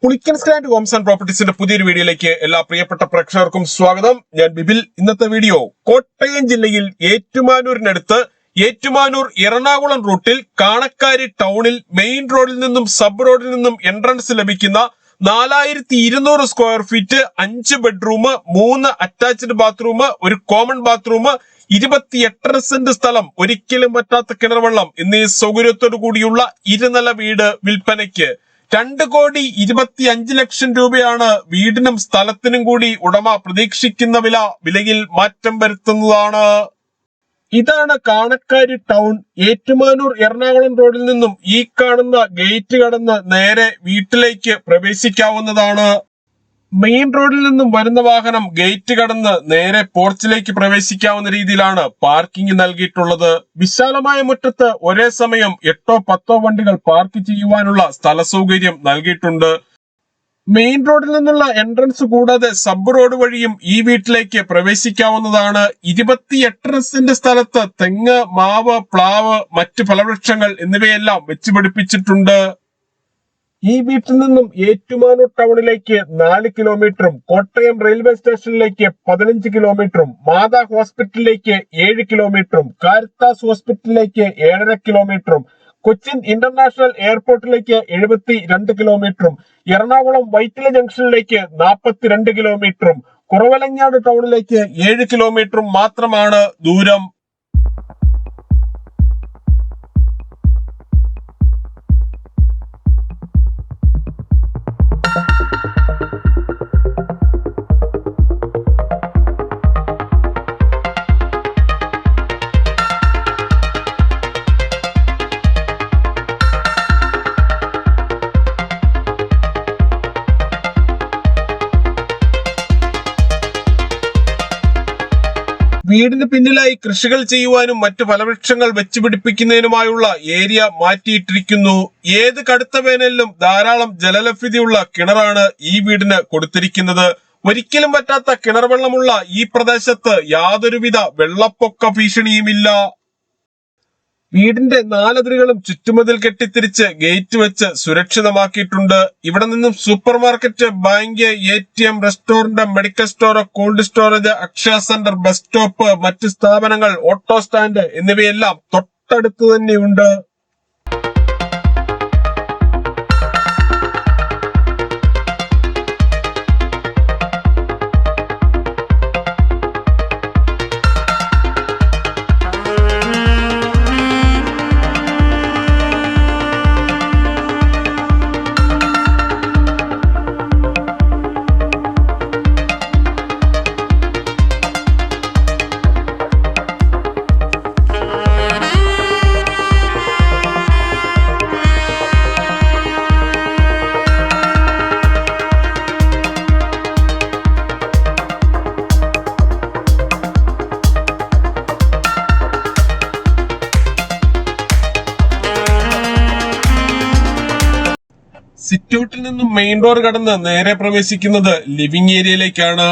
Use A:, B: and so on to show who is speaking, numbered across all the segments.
A: Pulickan stand Holmes and പ്രോപ്പർട്ടീസിന്റെ പുതിയൊരു വീഡിയോയിലേക്ക് എല്ലാ പ്രിയപ്പെട്ട പ്രേക്ഷകർക്കും സ്വാഗതം. ഞാൻ ബിബിൽ. ഇന്നത്തെ വീഡിയോ കോട്ടയം ജില്ലയിൽ ഏറ്റുമാനൂരിനടുത്ത് ഏറ്റുമാനൂർ എറണാകുളം റൂട്ടിൽ കാണക്കാരി ടൗണിൽ മെയിൻ റോഡിൽ നിന്നും സബ് റോഡിൽ നിന്നും എൻട്രൻസ് ലഭിക്കുന്ന 4200 square feet 5 bedroom 3 attached bathroom ഒരു കോമൺ ബാത്റൂം 28 സെന്റ് സ്ഥലം ഒരിക്കലും പറ്റാത്ത കിണർവെള്ളം എന്നീ സൗകര്യത്തോടു കൂടിയുള്ള ഇരുനില വീട് വിൽപ്പനയ്ക്ക് 2,25,00,000 രൂപയാണ് വീടിനും സ്ഥലത്തിനും കൂടി ഉടമ പ്രതീക്ഷിക്കുന്ന വിലയിൽ മാറ്റം വരുത്തുന്നതാണ്. ഇതാണ് കാണക്കാരി ടൗൺ. ഏറ്റുമാനൂർ എറണാകുളം റോഡിൽ നിന്നും ഈ കാണുന്ന ഗേറ്റ് കടന്ന് നേരെ വീട്ടിലേക്ക് പ്രവേശിക്കാവുന്നതാണ്. മെയിൻ റോഡിൽ നിന്നും വരുന്ന വാഹനം ഗേറ്റ് കടന്ന് നേരെ പോർച്ചിലേക്ക് പ്രവേശിക്കാവുന്ന രീതിയിലാണ് പാർക്കിംഗ് നൽകിയിട്ടുള്ളത്. വിശാലമായ മുറ്റത്ത് ഒരേ സമയം 8-10 വണ്ടികൾ പാർക്ക് ചെയ്യുവാനുള്ള സ്ഥല സൗകര്യം നൽകിയിട്ടുണ്ട്. മെയിൻ റോഡിൽ നിന്നുള്ള എൻട്രൻസ് കൂടാതെ സബ് റോഡ് വഴിയും ഈ വീട്ടിലേക്ക് പ്രവേശിക്കാവുന്നതാണ്. 28 സെന്റ് സ്ഥലത്ത് തെങ്ങ്, മാവ്, പ്ലാവ്, മറ്റ് ഫലവൃക്ഷങ്ങൾ എന്നിവയെല്ലാം വെച്ചുപിടിപ്പിച്ചിട്ടുണ്ട്. ഈ വീട്ടിൽ നിന്നും ഏറ്റുമാനൂർ ടൗണിലേക്ക് 4 കിലോമീറ്ററും കോട്ടയം റെയിൽവേ സ്റ്റേഷനിലേക്ക് 15 കിലോമീറ്ററും മാതാ ഹോസ്പിറ്റലിലേക്ക് 7 കിലോമീറ്ററും കാരിത്താസ് ഹോസ്പിറ്റലിലേക്ക് 7.5 കിലോമീറ്ററും കൊച്ചിൻ ഇന്റർനാഷണൽ എയർപോർട്ടിലേക്ക് 72 കിലോമീറ്ററും എറണാകുളം വൈറ്റില ജംഗ്ഷനിലേക്ക് 42 കിലോമീറ്ററും കുറവലങ്ങാട് ടൗണിലേക്ക് 7 കിലോമീറ്ററും മാത്രമാണ് ദൂരം. വീടിന് പിന്നിലായി കൃഷികൾ ചെയ്യുവാനും മറ്റു ഫലവൃക്ഷങ്ങൾ വെച്ചുപിടിപ്പിക്കുന്നതിനുമായുള്ള ഏരിയ മാറ്റിയിട്ടിരിക്കുന്നു. ഏത് കടുത്ത വേനലിലും ധാരാളം ജലലഭ്യതയുള്ള കിണറാണ് ഈ വീടിന് കൊടുത്തിരിക്കുന്നത്. ഒരിക്കലും പറ്റാത്ത കിണർ വെള്ളമുള്ള ഈ പ്രദേശത്ത് യാതൊരുവിധ വെള്ളപ്പൊക്ക ഭീഷണിയുമില്ല. വീടിന്റെ 4 അതിരുകളും ചുറ്റുമതിൽ കെട്ടിത്തിരിച്ച് ഗേറ്റ് വെച്ച് സുരക്ഷിതമാക്കിയിട്ടുണ്ട്. ഇവിടെ നിന്നും super market, bank, ATM, restaurant, medical store, cold storage, Akshaya centre, bus stop, മറ്റ് സ്ഥാപനങ്ങൾ, ഓട്ടോ സ്റ്റാൻഡ് എന്നിവയെല്ലാം തൊട്ടടുത്ത് തന്നെയുണ്ട്. സിറ്റൗട്ടിൽ നിന്നും മെയിൻ ഡോർ കടന്ന് നേരെ പ്രവേശിക്കുന്നത് ലിവിംഗ് ഏരിയയിലേക്കാണ്.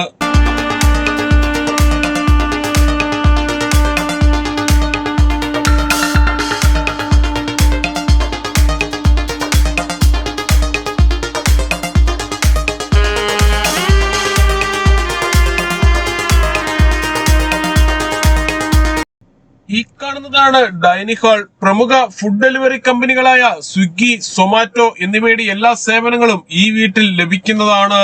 A: ഈ കാണുന്നതാണ് ഡൈനിങ് ഹാൾ. പ്രമുഖ ഫുഡ് ഡെലിവറി കമ്പനികളായ സ്വിഗ്ഗി, സൊമാറ്റോ എന്നിവയുടെ എല്ലാ സേവനങ്ങളും ഈ വീട്ടിൽ ലഭിക്കുന്നതാണ്.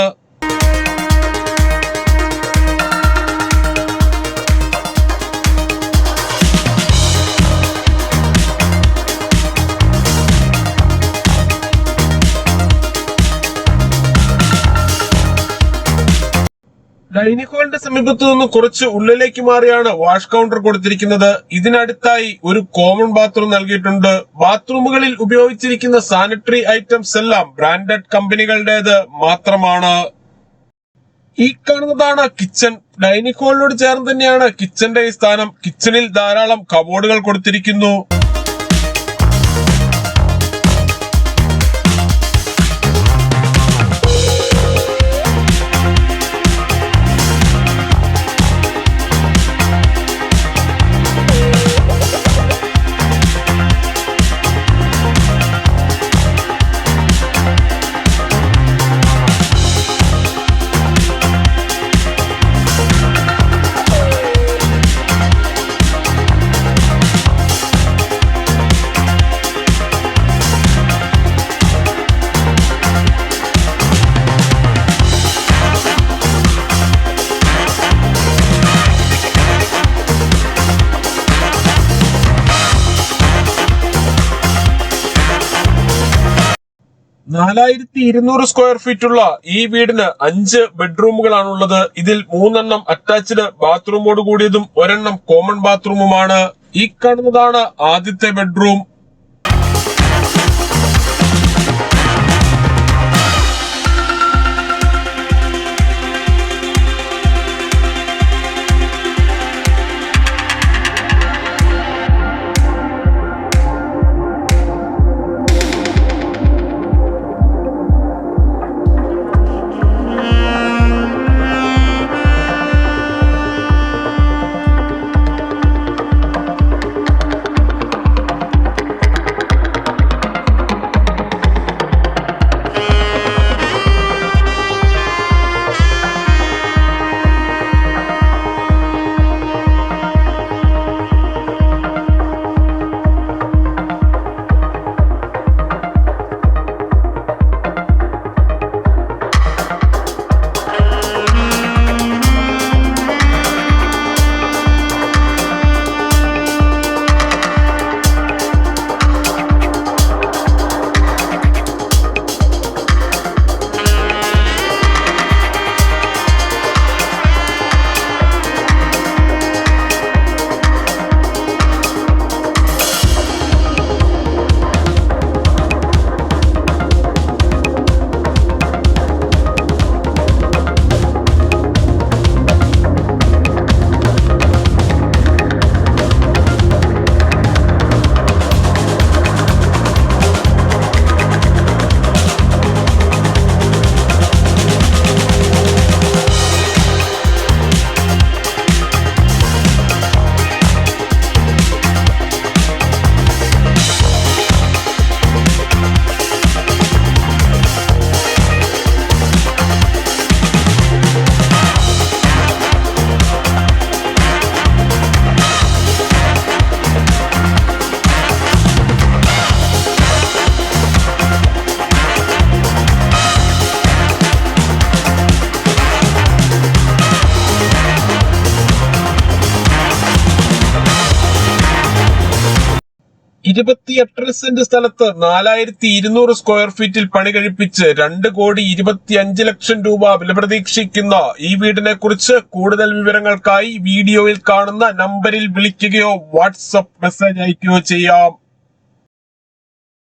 A: ഡൈനിങ് ഹാളിന്റെ സമീപത്തു നിന്ന് കുറച്ച് ഉള്ളിലേക്ക് മാറിയാണ് വാഷ് കൗണ്ടർ കൊടുത്തിരിക്കുന്നത്. ഇതിനടുത്തായി ഒരു കോമൺ ബാത്റൂം നൽകിയിട്ടുണ്ട്. ബാത്റൂമുകളിൽ ഉപയോഗിച്ചിരിക്കുന്ന സാനിറ്ററി ഐറ്റംസ് എല്ലാം ബ്രാൻഡഡ് കമ്പനികളുടേത് മാത്രമാണ്. ഈ കാണുന്നതാണ് കിച്ചൺ. ഡൈനിങ് ഹാളിനോട് ചേർന്ന് തന്നെയാണ് കിച്ചന്റെ ഈ സ്ഥാനം. കിച്ചണിൽ ധാരാളം കബോർഡുകൾ കൊടുത്തിരിക്കുന്നു. 4200 സ്ക്വയർ ഫീറ്റ് ഉള്ള ഈ വീടിന് 5 ബെഡ്റൂമുകളാണുള്ളത്. ഇതിൽ 3 അറ്റാച്ച്ഡ് ബാത്റൂമോട് കൂടിയതും 1 കോമൺ ബാത്റൂമുമാണ്. ഈ കാണുന്നതാണ് ആദ്യത്തെ ബെഡ്റൂം. സെന്റ് സ്ഥലത്ത് 4200 സ്ക്വയർ ഫീറ്റിൽ പണി കഴിപ്പിച്ച് 2,25,00,000 രൂപ വില പ്രതീക്ഷിക്കുന്ന ഈ വീടിനെ കുറിച്ച് കൂടുതൽ വിവരങ്ങൾക്കായി വീഡിയോയിൽ കാണുന്ന നമ്പറിൽ വിളിക്കുകയോ വാട്സ്ആപ്പ് മെസ്സേജ് അയക്കുകയോ ചെയ്യാം.